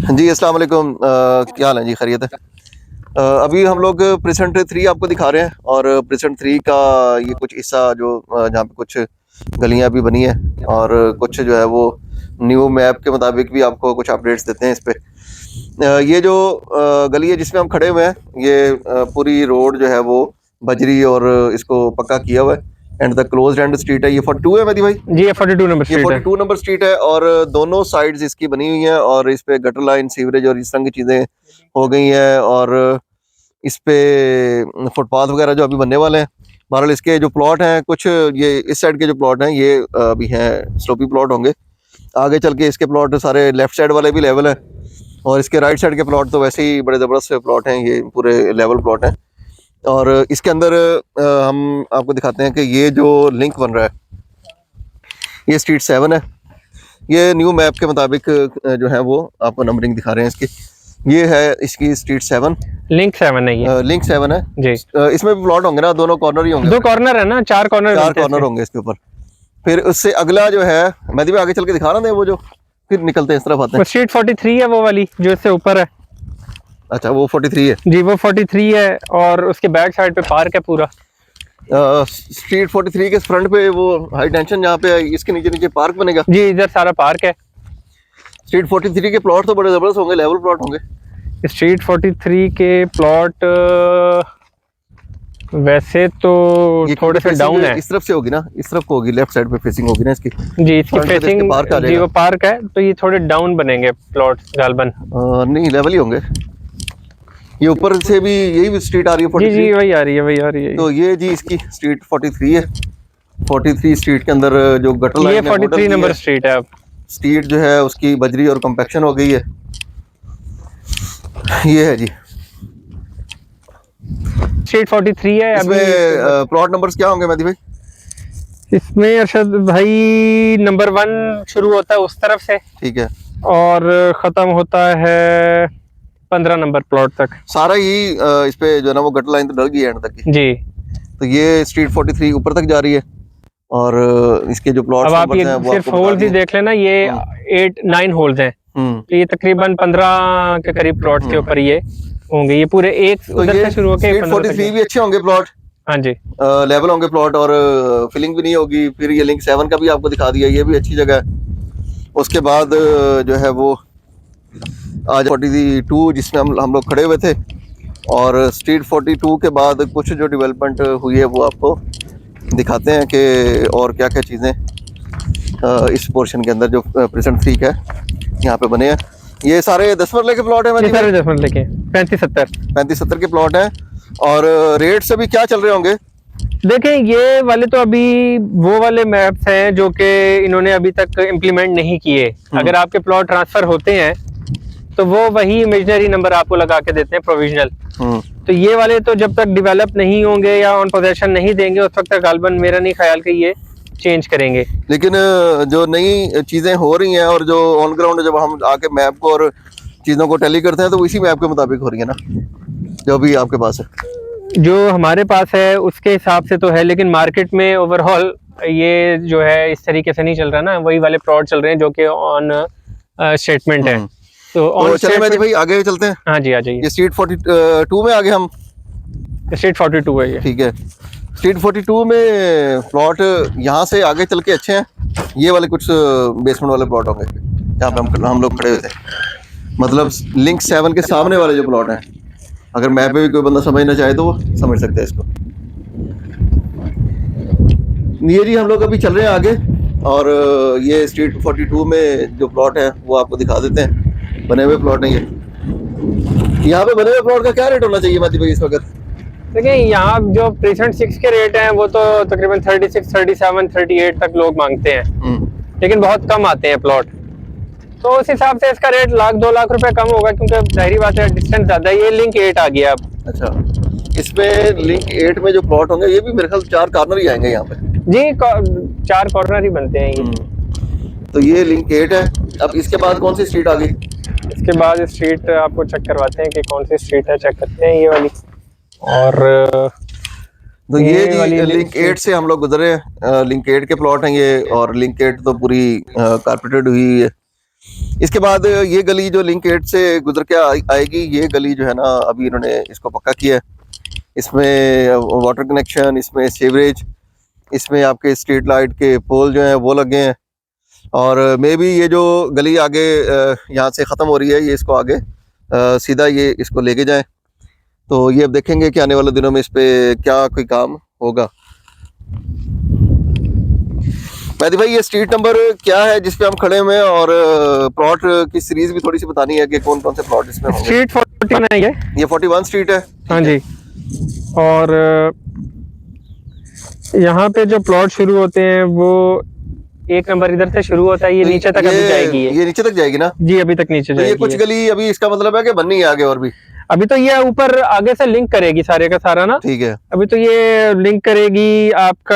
जी, अस्सलाम वालेकुम। क्या हाल है जी? खैरियत है? अभी हम लोग प्रेसेंट 3 आपको दिखा रहे हैं और प्रेसेंट 3 का ये कुछ हिस्सा जो जहाँ पे कुछ गलियाँ भी बनी हैं और कुछ जो है वो न्यू मैप के मुताबिक भी आपको कुछ अपडेट्स देते हैं इस पे। ये जो गली है जिसमें हम खड़े हुए हैं, ये पूरी रोड जो है वो बजरी और इसको पक्का किया हुआ है and the closed end street है। ये 42 है मेहदी भाई? जी, ये 42 नंबर ये स्ट्रीट है। 42 नंबर स्ट्रीट है और दोनों साइड्स इसकी बनी हुई हैं और इस पे गटर लाइन, सीवरेज और इस तरह की चीज़ें हो गई हैं और इस पे फुटपाथ वगैरह जो अभी बनने वाले हैं। बहरहाल इसके जो प्लॉट हैं, कुछ ये इस साइड के जो प्लॉट हैं ये अभी हैं स्लोपी प्लॉट होंगे। आगे चल के इसके प्लॉट सारे लेफ्ट साइड वाले भी लेवल हैं और इसके राइट साइड के प्लॉट तो वैसे ही बड़े ज़बरदस्त प्लॉट हैं, ये पूरे लेवल प्लॉट हैं। और इसके अंदर हम आपको दिखाते हैं कि ये जो लिंक बन रहा है ये स्ट्रीट 7 है। ये न्यू मैप के मुताबिक जो है वो आपको नंबरिंग दिखा रहे हैं इसकी। ये है इसकी स्ट्रीट 7, लिंक 7 है ये। लिंक 7 है जी। इसमें भी प्लॉट होंगे ना? दोनों कॉर्नर ही होंगे? 2 कॉर्नर है ना, 4 कॉर्नर होंगे इसके ऊपर। फिर उससे अगला जो है, मैं भी आगे चल के दिखा रहा था, वो जो फिर निकलते हैं इस तरफ आते हैं। स्ट्रीट 43 है वो वाली जो इससे ऊपर है। अच्छा, वो 43 है जी, वो 43 है और उसके बैक साइड पे पार्क है पूरा। स्ट्रीट 43 के फ्रंट पे वो हाई टेंशन जहाँ पे है, इसके नीचे नीचे पार्क बनेगा। जी, इधर सारा पार्क है। स्ट्रीट 43 के प्लॉट तो बड़े जबरदस्त होंगे, लेवल प्लॉट होंगे। स्ट्रीट 43 के प्लॉट वैसे तो थोड़े से डाउन है। इस तरफ से होगी ना, इस तरफ को होगी, लेफ्ट साइड पे फेसिंग होगी ना इसकी। जी, इसकी फेसिंग जी वो पार्क है तो ये थोड़े डाउन बनेंगे प्लॉट गालबन। नहीं, लेवल ही होंगे। ये ऊपर से भी यही स्ट्रीट आ रही है 43? जी, वही आ रही है। तो ये जी इसकी स्ट्रीट 43 है। 43 स्ट्रीट के अंदर जो गटर लाइन है, ये 43 नंबर स्ट्रीट है। अब स्ट्रीट जो है उसकी बजरी और कम्पेक्शन हो गई है। ये है जी स्ट्रीट 43 है। इसमें प्लॉट नंबर्स क्या होंगे मेहदी भाई? इसमें अरशद भाई नंबर 1 शुरू होता है उस तरफ से, ठीक है, और खत्म होता है 15 नंबर प्लॉट तक। सारा ही इस पे जो है ना वो गटर लाइन तो डल गई है एंड तक की। जी, तो ये स्ट्रीट 43 ऊपर तक जा रही है और इसके जो प्लॉट अब आप ये सिर्फ होल्स ही देख लेना, ये 8-9 होल्स हैं। तो ये तकरीबन 15 के करीब प्लॉट के ऊपर ये होंगे। ये पूरे एक तो उधर से शुरू होकर 43 भी अच्छे होंगे प्लॉट। हाँ जी, लेवल होंगे प्लॉट और फिलिंग भी नहीं होगी। फिर ये लिंक 7 का भी आपको दिखा दिया, ये भी अच्छी जगह है। उसके बाद जो है वो आज 42 जिसमें हम लोग खड़े हुए थे, और स्ट्रीट 42 के बाद कुछ जो डेवलपमेंट हुई है वो आपको दिखाते हैं कि और क्या क्या चीज़ें इस पोर्शन के अंदर जो प्रेजेंट 3 है यहाँ पे बने हैं। ये सारे 10 मरले के प्लॉट हैं? सारे 10 मरले के 35-70 के प्लॉट हैं। और रेट से भी क्या चल रहे होंगे? देखें, ये वाले तो अभी वो वाले मैप्स हैं जो कि इन्होंने अभी तक इम्प्लीमेंट नहीं किए। अगर आपके प्लॉट ट्रांसफर होते हैं तो वो वही इमेजिनरी नंबर आपको लगा के देते हैं, प्रोविजनल। तो ये वाले तो जब तक डेवलप नहीं होंगे या ऑन पोजेशन नहीं देंगे उस वक्त तक गालबन मेरा नहीं ख्याल कि ये चेंज करेंगे। लेकिन जो नई चीजें हो रही हैं और जो ऑन ग्राउंड जब हम आके मैप को और चीजों को टैली करते हैं तो इसी मैप के मुताबिक हो रही है ना, जो भी आपके पास है। जो हमारे पास है उसके हिसाब से तो है, लेकिन मार्केट में ओवरऑल ये जो है इस तरीके से नहीं चल रहा ना, वही वाले प्लॉट चल रहे हैं जो कि ऑन स्टेटमेंट है। तो चलिए मेहदी भाई आगे चलते हैं। हाँ जी, आ जाइए। ये स्ट्रीट 42 में आगे हम, स्ट्रीट 42 है ये। ठीक है, स्ट्रीट 42 में प्लॉट यहाँ से आगे चल के अच्छे हैं। ये वाले कुछ बेसमेंट वाले प्लॉट होंगे जहाँ पे हम लोग खड़े हुए थे, मतलब लिंक 7 के सामने वाले जो प्लॉट हैं। अगर मैप पे भी कोई बंदा समझना चाहे तो वो समझ सकते हैं इसको। ये जी हम लोग अभी चल रहे हैं आगे और ये स्ट्रीट 42 में जो प्लॉट है वो आपको दिखा देते हैं। बने हुए प्लॉट हैं ये। यहाँ पे बने हुए प्लॉट का क्या रेट होना चाहिए मेहदी भाई इस वक्त? देखिए, यहाँ जो प्रेजेंट 6 के रेट हैं वो तो तकरीबन 36, 37, 38 तक लोग मांगते हैं, लेकिन बहुत कम आते हैं प्लॉट। तो उस हिसाब से इसका रेट 1-2 लाख रुपए कम होगा, क्योंकि जाहिर बात है डिस्टेंस ज्यादा है। ये लिंक 8 आ गया अब। अच्छा, इसमें लिंक 8 में जो प्लॉट होंगे ये भी मेरे ख्याल 4 कॉर्नर ही आएंगे यहाँ पे। जी, 4 कॉर्नर ही बनते हैं ये। तो ये लिंक 8 है। अब इसके बाद कौन सी स्ट्रीट आ गई? इसके बाद स्ट्रीट आपको चेक करवाते हैं कि कौन सी स्ट्रीट है, चेक करते हैं ये वाली। और तो ये जी लिंक 8 से हम लोग गुजरे हैं। लिंक 8 के प्लॉट हैं ये, और लिंक 8 तो पूरी कारपेटेड हुई है। इसके बाद ये गली जो लिंक 8 से गुजर के आएगी, ये गली जो है ना अभी इन्होंने इसको पक्का किया है। इसमें वाटर कनेक्शन, इसमें सीवरेज, इसमें आपके स्ट्रीट लाइट के पोल जो हैं वो लगे हैं। और मे भी ये जो गली आगे यहाँ से ख़त्म हो रही है, ये इसको आगे सीधा ये इसको लेके जाएं। तो ये अब देखेंगे कि आने वाले दिनों में इस पर क्या कोई काम होगा। मेहदी भाई, ये स्ट्रीट नंबर क्या है जिस पे हम खड़े हुए हैं, और प्लॉट की सीरीज भी थोड़ी सी बतानी है कि कौन कौन से प्लॉट इसमें होंगे। स्ट्रीट 41 है ये 41 स्ट्रीट है। हाँ जी। और यहाँ पे जो प्लॉट शुरू होते हैं वो 1 नंबर इधर से शुरू होता है, ये तो नीचे तक अभी जाएगी। ये नीचे तक जाएगी ना जी, अभी तक नीचे तो ये जाएगी। कुछ गली अभी इसका मतलब है कि बननी है आगे और भी। अभी तो ये ऊपर आगे से लिंक करेगी सारे का सारा ना। ठीक है। अभी तो ये लिंक करेगी, आपका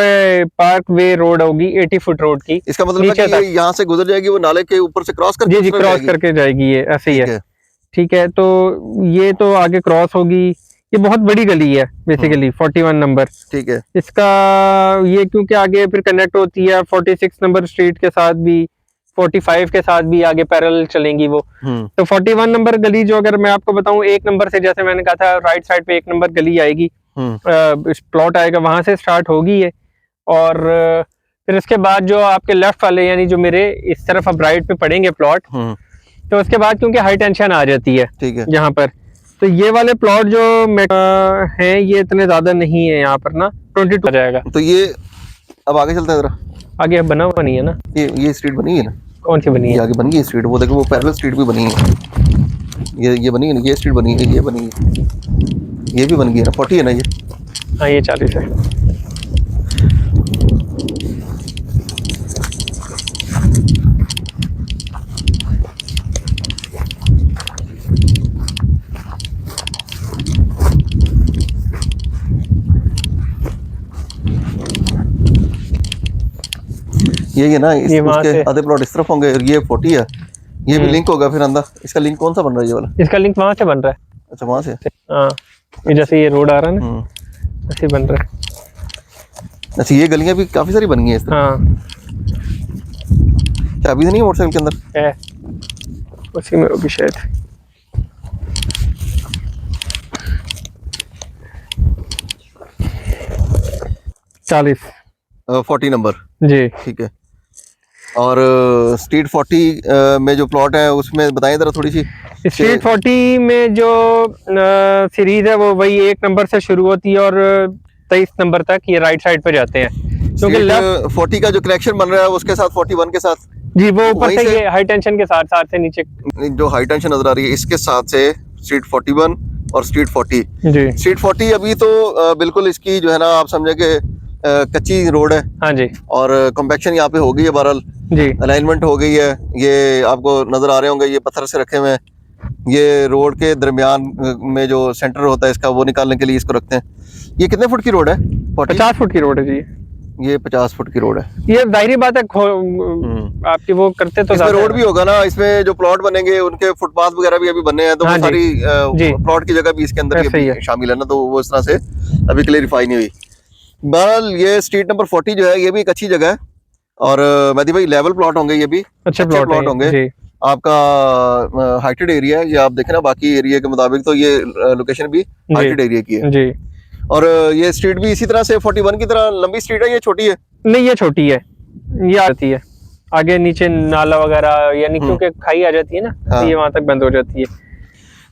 पार्क वे रोड होगी 80 फुट रोड की। इसका मतलब है कि ये यहाँ से गुजर जाएगी, वो नाले के ऊपर से क्रॉस करके। जी, क्रॉस करके जाएगी, ये ऐसे ही है। ठीक है, तो ये तो आगे क्रॉस होगी। ये बहुत बड़ी गली है बेसिकली 41 नंबर। ठीक है। इसका ये क्योंकि आगे फिर कनेक्ट होती है 46 नंबर स्ट्रीट के साथ भी, 45 के साथ भी आगे पैरेलल चलेंगी वो। तो 41 नंबर गली जो, अगर मैं आपको बताऊं, 1 नंबर से, जैसे मैंने कहा था, राइट साइड पे 1 नंबर गली आएगी, प्लॉट आएगा, वहां से स्टार्ट होगी ये। और फिर उसके बाद जो आपके लेफ्ट वाले, यानी जो मेरे इस तरफ अब राइट पे पड़ेंगे प्लॉट, तो उसके बाद क्योंकि हाई टेंशन आ जाती है यहाँ पर, तो ये वाले प्लॉट जो हैं ये इतने ज्यादा नहीं है यहाँ पर ना, 22 आ जाएगा। तो ये अब आगे चलते हैं जरा। आगे बना हुआ नहीं है ना, ये स्ट्रीट बनी है ना। कौन सी बनी है? आगे बनी है स्ट्रीट, वो देखो, वो पैरेलल स्ट्रीट भी बनी है। ये बनी है ना, ये स्ट्रीट बनी है, ये बनी है, ये भी बन गई है ना। 40 है ना ये। हाँ, ये 40 है। ये ना, इसके आधे प्लॉट इस तरफ होंगे और ये 40 है। ये भी लिंक होगा फिर अंदर। इसका लिंक कौन सा बन रहा है? ये वाला। इसका लिंक वहां से बन रहा है। अच्छा, वहां से। हाँ, ये जैसे ये रोड आ रहा है ना, ऐसे बन रहा है। अच्छा, ये गलियां भी काफी सारी बन गई हैं इस तरह। हाँ, चाबी तो नहीं है मोटरसाइकिल के अंदर? है, उसी में होगी शायद। चालीस 40 नंबर। जी, ठीक है। और स्ट्रीट 40 में जो प्लॉट है उसमें बताएं जरा थोड़ी सी। स्ट्रीट 40 में जो सीरीज है वो वही 1 नंबर से शुरू होती है और 23 नंबर तक ये राइट साइड पे जाते हैं। क्योंकि 40 का जो कनेक्शन बन रहा है उसके साथ 41 के साथ, जी, वो ऊपर से ये हाई टेंशन के साथ साथ से नीचे जो हाई टेंशन नजर आ रही है इसके साथ से स्ट्रीट 41 और स्ट्रीट 40। जी, स्ट्रीट 40 अभी तो बिल्कुल इसकी जो है ना, आप समझे कि कच्ची रोड है। हाँ जी। और कॉम्पैक्शन यहाँ पे हो गई है, बहरहाल जी, अलाइनमेंट हो गई है। ये आपको नजर आ रहे होंगे, ये पत्थर से रखे हुए हैं। ये रोड के दरमियान में जो सेंटर होता है इसका, वो निकालने के लिए इसको रखते हैं। ये कितने फुट की रोड है? 50 फुट की रोड है जी। ये 50 फुट की रोड है। ये जाहिर बात है, आपकी वो करते तो इसमें रोड भी होगा ना, इसमें जो प्लॉट बनेंगे उनके फुटपाथ वगैरह भी अभी बनने हैं, तो वो सारी प्लॉट की जगह भी इसके अंदर ही शामिल है ना, तो वो इस तरह से अभी क्लियरिफाई नहीं हुई। बहरहाल ये स्ट्रीट नंबर 40 जो है ये भी एक अच्छी जगह है। और मेहदी भाई, लेवल प्लॉट होंगे, ये भी अच्छे प्लॉट होंगे। आपका हाइटेड एरिया है ये, आप देखें ना, बाकी एरिया के मुताबिक तो ये लोकेशन भी हाइटेड एरिया की है जी। और ये स्ट्रीट भी इसी तरह से 41 की तरह लंबी स्ट्रीट है, ये छोटी है? नहीं, ये छोटी है, ये आती है आगे नीचे नाला वगैरह, यानी क्योंकि खाई आ जाती है ना, तो ये वहां तक बंद हो जाती है।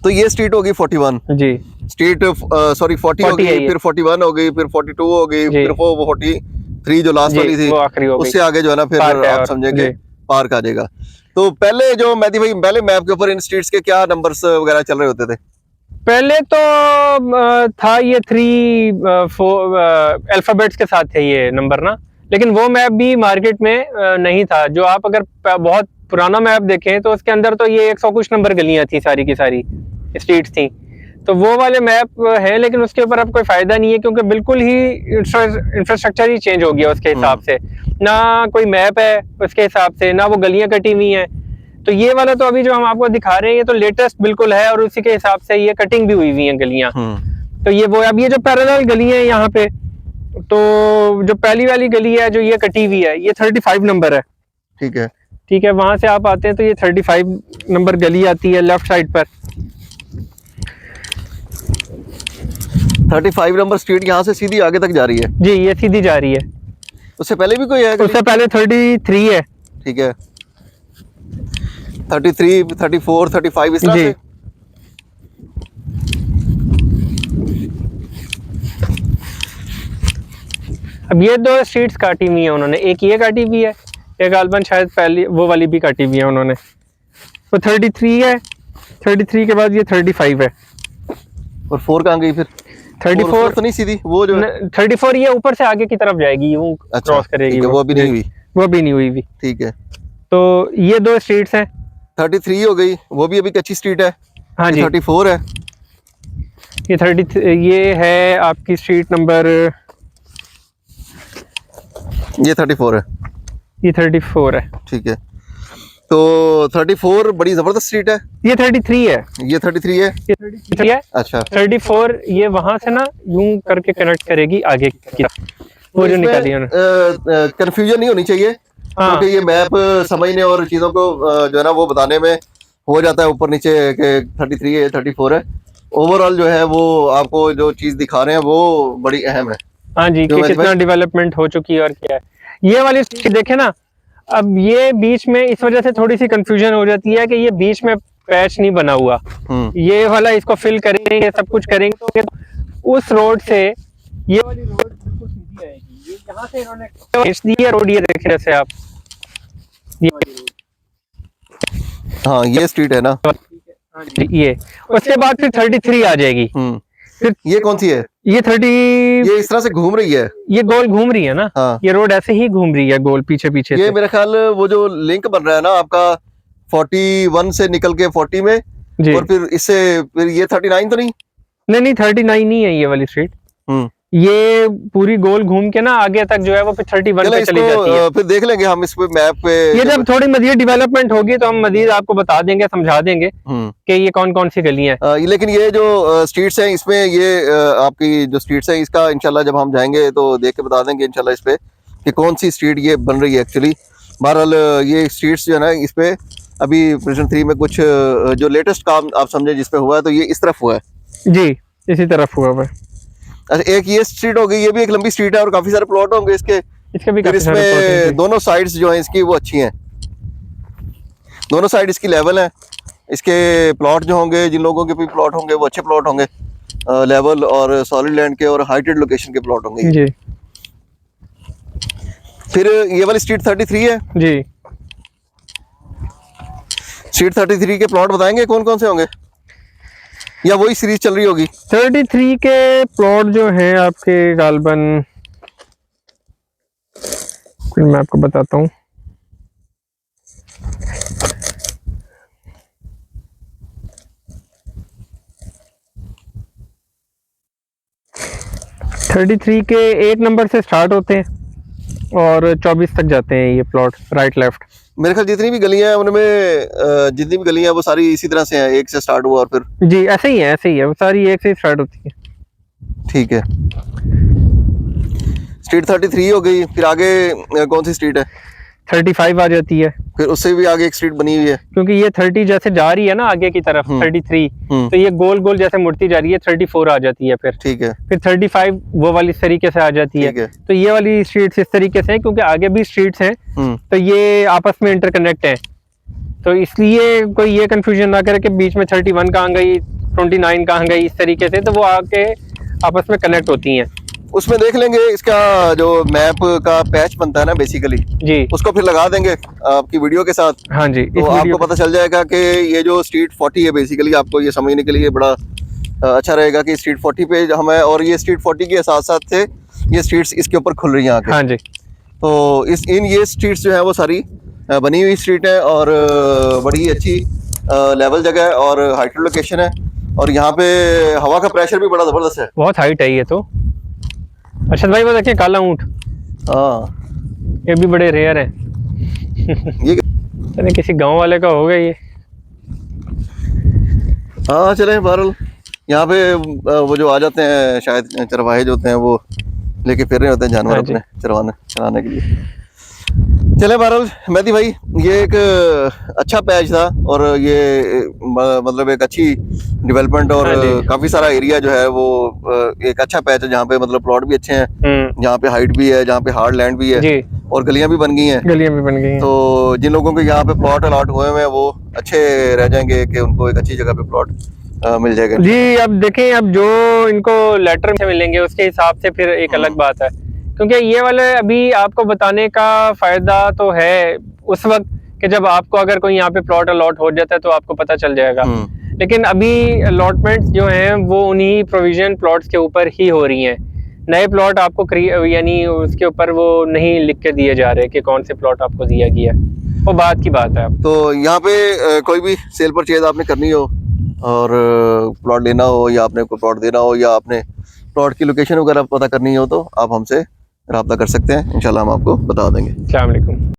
तो ये स्ट्रीट होगी 41 जी। स्ट्रीट सॉरी 40 हो गई, फिर 41 हो गई, फिर 42 हो गई, फिर 43 जो लास्ट वाली थी, उससे आगे जो है ना फिर आप समझेंगे पार्क आ जाएगा। तो पहले जो मेहदी भाई, पहले मैप के ऊपर इन स्ट्रीट्स के क्या नंबर्स वगैरह चल रहे होते थे? पहले तो था ये 3-4 अल्फाबेट्स के साथ थे ये नंबर ना, लेकिन वो मैप भी मार्केट में नहीं था। जो आप अगर बहुत पुराना मैप देखें तो उसके अंदर तो ये 100 कुछ नंबर गलियां थी, सारी की सारी स्ट्रीट्स थी। तो वो वाले मैप है, लेकिन उसके ऊपर अब कोई फायदा नहीं है, क्योंकि बिल्कुल ही इंफ्रास्ट्रक्चर ही चेंज हो गया उसके हिसाब से। ना कोई मैप है उसके हिसाब से, ना वो गलियां कटी हुई हैं। तो ये वाला तो अभी जो हम आपको दिखा रहे हैं ये तो लेटेस्ट बिल्कुल है, और उसी के हिसाब से ये कटिंग भी हुई हैं गलियां। तो ये वो, अब ये जो पैरेलल गली है यहाँ पे, तो जो पहली वाली गली है जो ये कटी हुई है, ये 35 नंबर है। ठीक है। ठीक है, वहां से आप आते हैं तो ये 35 नंबर गली आती है लेफ्ट साइड पर। 35 नंबर स्ट्रीट यहाँ से सीधी आगे तक जा रही है? जी, ये सीधी जा रही है। उससे पहले भी कोई है? उससे पहले 33 है। ठीक है, 33, 34, 35 इस तरह जी। से? अब ये 2 स्ट्रीट्स काटी हुई है उन्होंने, एक ये काटी हुई है, एक गालबन शायद पहली वो वाली भी काटी हुई है उन्होंने। तो 33 है, 33 के बाद ये 35 है। और 4 कहाँ गई फिर? 34 तो नहीं सीधी वो जो है? 34 ये ऊपर से आगे की तरफ जाएगी, यूं क्रॉस करेगी। ठीक है, वो भी नहीं हुई? वो भी नहीं हुई भी। ठीक है, तो ये 2 स्ट्रीट्स हैं। 33 हो गई, वो भी अभी कच्ची स्ट्रीट है। हाँ जी। 34 है। ये 30 ये है आपकी स्ट्रीट नंबर, ये 34 है। ये 34 है। ठीक है, तो 34 बड़ी जबरदस्त स्ट्रीट है। ये 33 है। ये 33 है। ये 33 है। अच्छा, 34 ये वहां से ना यूं करके कनेक्ट करेगी आगे की तरफ, वो जो निकाली है उन्होंने। कंफ्यूजन नहीं होनी चाहिए, हाँ। क्योंकि ये मैप समझने और चीज़ों को जो है ना वो बताने में हो जाता है ऊपर नीचे कि 33 है 34 है। ओवरऑल जो है वो आपको जो चीज़ दिखा रहे हैं वो बड़ी अहम है। हाँ जी, कि कितना डेवलपमेंट हो चुकी है और क्या है। ये वाली स्ट्रीट देखे ना, अब ये बीच में इस वजह से थोड़ी सी कंफ्यूजन हो जाती है कि ये बीच में पैच नहीं बना हुआ, ये वाला इसको फिल करेंगे, सब कुछ करेंगे तो उस रोड से ये वाली रोड बिल्कुल सीधी आएगी। ये यहाँ से इन्होंने खींच दी है रोड, ये देख रहे आप, ये वाली रोड। हाँ, ये स्ट्रीट है ना? ये उसके बाद फिर 33 आ जाएगी। फिर ये कौन सी है? ये 30, ये इस तरह से घूम रही है, ये गोल घूम रही है ना। हाँ। ये रोड ऐसे ही घूम रही है गोल पीछे पीछे ये से। मेरा ख्याल वो जो लिंक बन रहा है ना आपका 41 से निकल के 40 में जी। और फिर इससे फिर ये 39 तो नहीं? नहीं 39 नहीं है ये वाली स्ट्रीट। ये पूरी गोल घूम के ना आगे तक जो है वो फिर 31 पे चली जाती है। फिर देख लेंगे हम इस पे मैप पे, ये जब थोड़ी मजीद डेवलपमेंट होगी तो हम मजीद आपको बता देंगे, समझा देंगे कि ये कौन कौन सी गली हैं। लेकिन ये जो स्ट्रीट्स हैं इसमें ये आपकी जो स्ट्रीट्स हैं इसका इंशाल्लाह जब हम जाएंगे तो देख के बता देंगे इंशाल्लाह इस पे कि कौन सी स्ट्रीट ये बन रही है एक्चुअली। बहरहाल ये स्ट्रीट्स जो है ना इस पे अभी प्रिजन 3 में कुछ जो लेटेस्ट काम आप समझे जिस पे हुआ है तो ये इस तरफ हुआ है जी, इसी तरफ हुआ है। अच्छा, एक ये स्ट्रीट हो गई, ये भी एक लंबी स्ट्रीट है और काफी सारे प्लॉट होंगे इसके भी फिर इसमें दोनों साइड्स जो हैं इसकी वो अच्छी हैं, दोनों साइड इसकी लेवल है। इसके प्लॉट जो होंगे, जिन लोगों के भी प्लॉट होंगे वो अच्छे प्लॉट होंगे, लेवल और सॉलिड लैंड के और हाइटेड लोकेशन के प्लॉट होंगे जी। फिर ये वाली स्ट्रीट 33 है जी। स्ट्रीट 33 के प्लॉट बताएंगे कौन कौन से होंगे या वही सीरीज चल रही होगी? 33 के प्लॉट जो हैं आपके गालबन, फिर मैं आपको बताता हूँ। (33) के 1 नंबर से स्टार्ट होते हैं और 24 तक जाते हैं ये प्लॉट, राइट लेफ्ट। मेरे ख्याल जितनी भी गलियां हैं उनमें जितनी भी गलियां वो सारी इसी तरह से हैं, एक से स्टार्ट हुआ और फिर जी ऐसे ही है, वो सारी एक से स्टार्ट होती है। ठीक है, स्ट्रीट 33 हो गई, फिर आगे कौन सी स्ट्रीट है? 35 आ जाती है। फिर उससे भी आगे एक स्ट्रीट बनी हुई है, क्योंकि ये 30 जैसे जा रही है ना आगे की तरफ 33, तो ये गोल गोल जैसे मुड़ती जा रही है, 34 आ जाती है फिर। ठीक है, फिर 35 वो वाली इस तरीके से आ जाती है। तो ये वाली स्ट्रीट्स इस तरीके से हैं क्योंकि आगे भी स्ट्रीट्स हैं तो ये आपस में इंटरकनेक्ट हैं, तो इसलिए कोई ये कंफ्यूजन ना करे कि बीच में 31 कहाँ गई, 29 कहाँ गई, इस तरीके से, तो वो आके आपस में कनेक्ट होती हैं। उसमें देख लेंगे इसका जो मैप का पैच बनता है ना बेसिकली जी, उसको फिर लगा देंगे आपकी वीडियो के साथ। हाँ जी, तो आपको पता चल जाएगा कि ये जो स्ट्रीट 40 है बेसिकली आपको ये समझने के लिए बड़ा अच्छा रहेगा कि स्ट्रीट 40 पे हम है और ये स्ट्रीट 40 के साथ साथ से ये स्ट्रीट्स इसके ऊपर खुल रही हैं आगे। हाँ जी। तो ये स्ट्रीट्स जो है वो सारी बनी हुई स्ट्रीट है और बड़ी अच्छी लेवल जगह है और हाइटेड लोकेशन है और यहाँ पे हवा का प्रेशर भी बड़ा जबरदस्त है, बहुत हाइट है ये तो। अरशद भाई वो देखिए काला ऊँट, हाँ ये भी बड़े रेयर है। ये किसी गांव वाले का होगा ये। हाँ चले, बहरहाल यहाँ पे वो जो आ जाते हैं शायद चरवाहे जो होते हैं वो लेके फिर रहे होते हैं जानवर अपने चराने के लिए। चले बहरहाल मेहदी भाई, ये एक अच्छा पैच था और ये मतलब एक अच्छी डेवलपमेंट और हाँ जी। काफी सारा एरिया जो है वो एक अच्छा पैच है जहाँ पे मतलब प्लॉट भी अच्छे हैं, जहाँ पे हाइट भी है, जहाँ पे हार्ड लैंड भी है जी, और गलियां भी बन गई हैं। गलियां भी बन गई हैं। तो जिन लोगों को यहाँ पे प्लॉट अलॉट हुए हैं वो अच्छे रह जाएंगे कि उनको एक अच्छी जगह पे प्लॉट मिल जाएगा। जी, अब देखें, अब जो इनको लेटर से मिलेंगे उसके हिसाब से फिर एक अलग बात है, क्योंकि ये वाले अभी आपको बताने का फायदा तो है उस वक्त कि जब आपको अगर कोई यहाँ पे प्लॉट अलॉट हो जाता है तो आपको पता चल जाएगा। लेकिन अभी अलॉटमेंट्स जो हैं वो उन्हीं प्रोविजन प्लॉट्स के ऊपर ही हो रही हैं। नए प्लॉट आपको यानी उसके ऊपर वो नहीं लिख के दिए जा रहे कि कौन से प्लॉट आपको दिया गया है, वो बात की बात है। तो यहाँ पे कोई भी सेल परचेज आपने करनी हो और प्लॉट लेना हो या आपने कोई प्लॉट देना हो या आपने प्लॉट की लोकेशन वगैरह पता करनी हो तो आप हमसे रब्ता कर सकते हैं, इंशाल्लाह हम आपको बता देंगे। अस्सलाम वालेकुम।